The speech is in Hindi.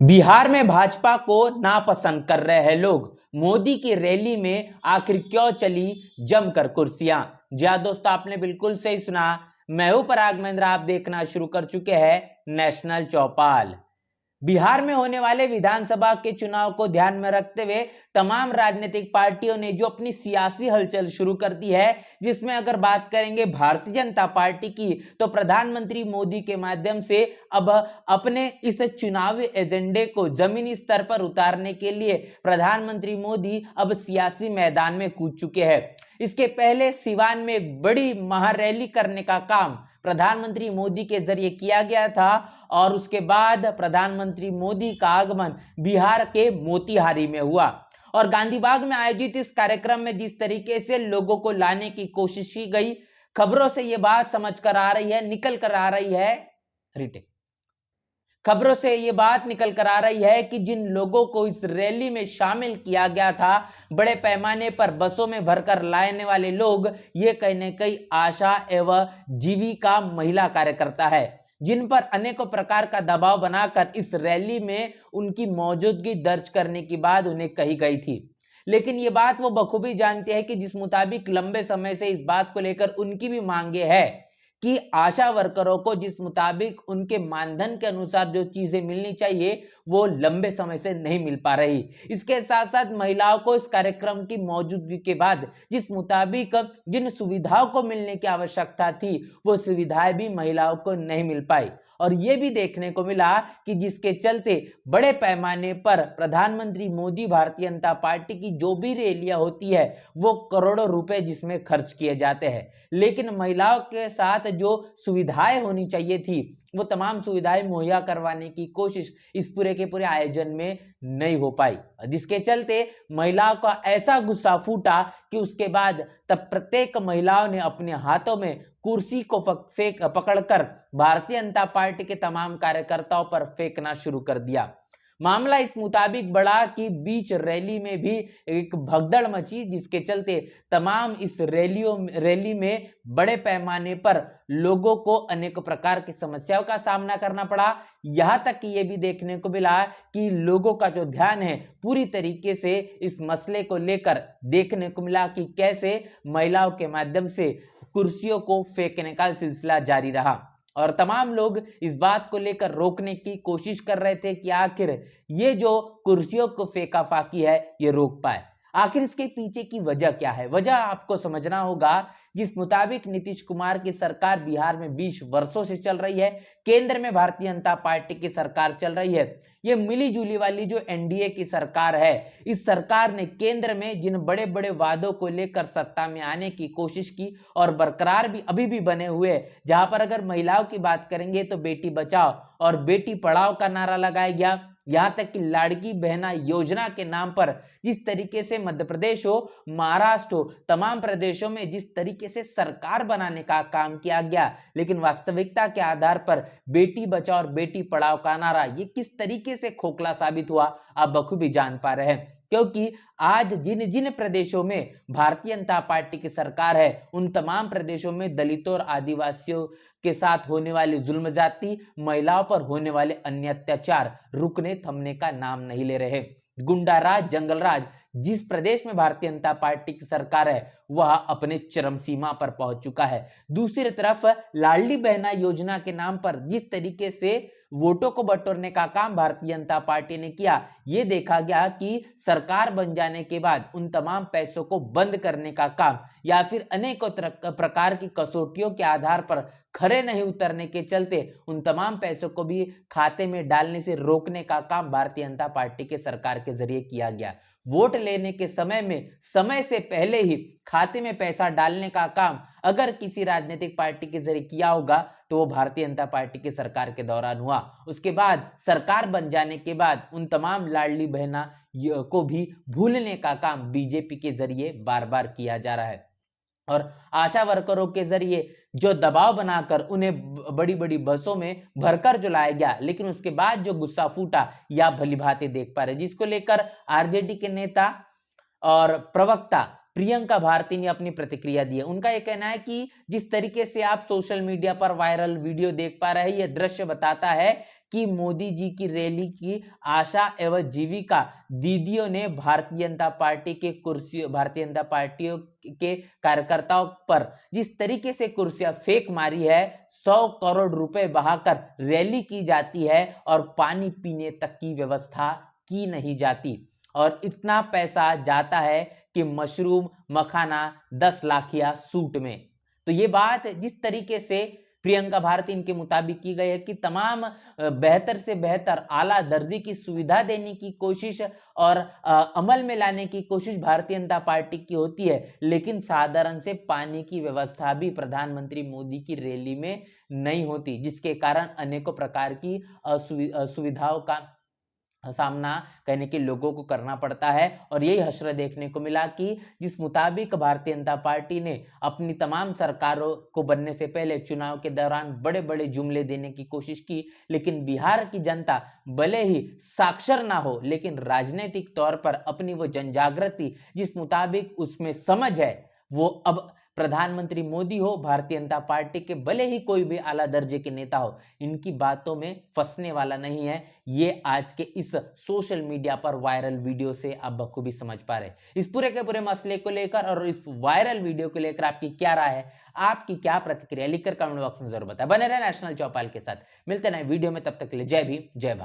बिहार में भाजपा को नापसंद कर रहे हैं लोग। मोदी की रैली में आखिर क्यों चली जमकर कुर्सियां। जी हाँ दोस्तों, आपने बिल्कुल सही सुना। मैं हूं पराग महेंद्र, आप देखना शुरू कर चुके हैं नेशनल चौपाल। बिहार में होने वाले विधानसभा के चुनाव को ध्यान में रखते हुए तमाम राजनीतिक पार्टियों ने जो अपनी सियासी हलचल शुरू कर दी है, जिसमें अगर बात करेंगे भारतीय जनता पार्टी की, तो प्रधानमंत्री मोदी के माध्यम से अब अपने इस चुनावी एजेंडे को जमीनी स्तर पर उतारने के लिए प्रधानमंत्री मोदी अब सियासी मैदान में कूद चुके हैं। इसके पहले सिवान में एक बड़ी महारैली करने का काम प्रधानमंत्री मोदी के जरिए किया गया था और उसके बाद प्रधानमंत्री मोदी का आगमन बिहार के मोतिहारी में हुआ और गांधी बाग में आयोजित इस कार्यक्रम में जिस तरीके से लोगों को लाने की कोशिश की गई, खबरों से यह बात समझ कर आ रही है, निकल कर आ रही है रिटेक खबरों से ये बात निकल कर आ रही है कि जिन लोगों को इस रैली में शामिल किया गया था, बड़े पैमाने पर बसों में भरकर लाने वाले लोग ये कहीं न कहीं आशा एवं जीविका महिला कार्यकर्ता है, जिन पर अनेकों प्रकार का दबाव बनाकर इस रैली में उनकी मौजूदगी दर्ज करने की बात उन्हें कही गई थी। लेकिन ये बात वो बखूबी जानते हैं कि जिस मुताबिक लंबे समय से इस बात को लेकर उनकी भी मांगे है कि आशा वर्करों को जिस मुताबिक उनके मानधन के अनुसार जो चीजें मिलनी चाहिए वो लंबे समय से नहीं मिल पा रही। इसके साथ साथ महिलाओं को इस कार्यक्रम की मौजूदगी के बाद जिस मुताबिक जिन सुविधाओं को मिलने की आवश्यकता थी वो सुविधाएं भी महिलाओं को नहीं मिल पाई और ये भी देखने को मिला कि जिसके चलते बड़े पैमाने पर प्रधानमंत्री मोदी भारतीय जनता पार्टी की जो भी रैलियां होती है वो करोड़ों रुपए जिसमें खर्च किए जाते हैं, लेकिन महिलाओं के साथ जो सुविधाएं होनी चाहिए थी वो तमाम सुविधाएं मुहैया करवाने की कोशिश इस पूरे के पूरे आयोजन में नहीं हो पाई, जिसके चलते महिलाओं का ऐसा गुस्सा फूटा कि उसके बाद तब प्रत्येक महिलाओं ने अपने हाथों में कुर्सी को पकड़कर भारतीय जनता पार्टी के तमाम कार्यकर्ताओं पर फेंकना शुरू कर दिया। मामला इस मुताबिक बढ़ा कि बीच रैली में भी एक भगदड़ मची, जिसके चलते तमाम इस रैली में बड़े पैमाने पर लोगों को अनेक प्रकार की समस्याओं का सामना करना पड़ा। यहां तक कि यह भी देखने को मिला कि लोगों का जो ध्यान है पूरी तरीके से इस मसले को लेकर देखने को मिला कि कैसे महिलाओं के माध्यम से कुर्सियों को फेंकने का सिलसिला जारी रहा और तमाम लोग इस बात को लेकर रोकने की कोशिश कर रहे थे कि आखिर ये जो कुर्सियों को फेंका फाकी है ये रोक पाए। आखिर इसके पीछे की वजह क्या है? वजह आपको समझना होगा। जिस मुताबिक नीतीश कुमार की सरकार बिहार में 20 वर्षों से चल रही है, केंद्र में भारतीय जनता पार्टी की सरकार चल रही है, ये मिली जुली वाली जो एनडीए की सरकार है, इस सरकार ने केंद्र में जिन बड़े बड़े वादों को लेकर सत्ता में आने की कोशिश की और बरकरार भी अभी भी बने हुए, जहां पर अगर महिलाओं की बात करेंगे तो बेटी बचाओ और बेटी पढ़ाओ का नारा लगाया गया। यहां तक कि लाड़की बहना योजना के नाम पर जिस तरीके से मध्य प्रदेश हो, महाराष्ट्र हो, तमाम प्रदेशों में जिस तरीके से सरकार बनाने का काम किया गया, लेकिन वास्तविकता के आधार पर बेटी बचाओ और बेटी पढ़ाओ का नारा ये किस तरीके से खोखला साबित हुआ आप बखूबी जान पा रहे हैं। क्योंकि आज जिन जिन प्रदेशों में भारतीय जनता पार्टी की सरकार है उन तमाम प्रदेशों में दलितों और आदिवासियों के साथ होने वाली जुल्म जाती, महिलाओं पर होने वाले अन्य अत्याचार रुकने थमने का नाम नहीं ले रहे। गुंडा राज, जंगल राज जिस प्रदेश में भारतीय जनता पार्टी की सरकार है वह अपने चरम सीमा पर पहुंच चुका है। दूसरी तरफ लाडली बहना योजना के नाम पर जिस तरीके से वोटों को बटोरने का काम भारतीय जनता पार्टी ने किया, यह देखा गया कि सरकार बन जाने के बाद उन तमाम पैसों को बंद करने का काम या फिर अनेकों प्रकार की कसौटियों के आधार पर खरे नहीं उतरने के चलते उन तमाम पैसों को भी खाते में डालने से रोकने का काम भारतीय जनता पार्टी के सरकार के जरिए किया गया। वोट लेने के समय में समय से पहले ही खाते में पैसा डालने का काम अगर किसी राजनीतिक पार्टी के जरिए किया होगा तो वो भारतीय जनता पार्टी की सरकार के दौरान हुआ। उसके बाद सरकार बन जाने के बाद उन तमाम लाडली बहना को भी भूलने का काम बीजेपी के जरिए बार बार किया जा रहा है और आशा वर्करों के जरिए जो दबाव बनाकर उन्हें बड़ी बड़ी बसों में भरकर जो लाया गया, लेकिन उसके बाद जो गुस्सा फूटा या भली भांति देख पा रहे, जिसको लेकर आरजेडी के नेता और प्रवक्ता प्रियंका भारती ने अपनी प्रतिक्रिया दी है। उनका यह कहना है कि जिस तरीके से आप सोशल मीडिया पर वायरल वीडियो देख पा रहे हैं, यह दृश्य बताता है कि मोदी जी की रैली की आशा एवं जीविका दीदियों ने भारतीय जनता पार्टी के कार्यकर्ताओं पर जिस तरीके से कुर्सियां फेंक मारी है, 100 करोड़ रुपए बहाकर रैली की जाती है और पानी पीने तक की व्यवस्था की नहीं जाती, और इतना पैसा जाता है कि मशरूम मखाना 10 लाखिया सूट में। तो ये बात जिस तरीके से प्रियंका भारती इनके मुताबिक की गई है कि तमाम बेहतर से बेहतर आला दर्जे की सुविधा देने की कोशिश और अमल में लाने की कोशिश भारतीय जनता पार्टी की होती है, लेकिन साधारण से पानी की व्यवस्था भी प्रधानमंत्री मोदी की रैली में नहीं होती, जिसके कारण अनेकों प्रकार की असुविधाओं का सामना कहने के लोगों को करना पड़ता है। और यही हश्र देखने को मिला कि जिस मुताबिक भारतीय जनता पार्टी ने अपनी तमाम सरकारों को बनने से पहले चुनाव के दौरान बड़े बड़े जुमले देने की कोशिश की, लेकिन बिहार की जनता भले ही साक्षर ना हो, लेकिन राजनीतिक तौर पर अपनी वो जनजागृति जिस मुताबिक उसमें समझ है, वो अब प्रधानमंत्री मोदी हो, भारतीय जनता पार्टी के भले ही कोई भी आला दर्जे के नेता हो, इनकी बातों में फंसने वाला नहीं है। ये आज के इस सोशल मीडिया पर वायरल वीडियो से आप बखूबी समझ पा रहे। इस पूरे के पूरे मसले को लेकर और इस वायरल वीडियो को लेकर आपकी क्या राय है, आपकी क्या प्रतिक्रिया, लिखकर कमेंट बॉक्स में जरूर बताएं। बने रहे नेशनल चौपाल के साथ, मिलते हैं नए वीडियो में, तब तक के लिए जय भीम जय भारत।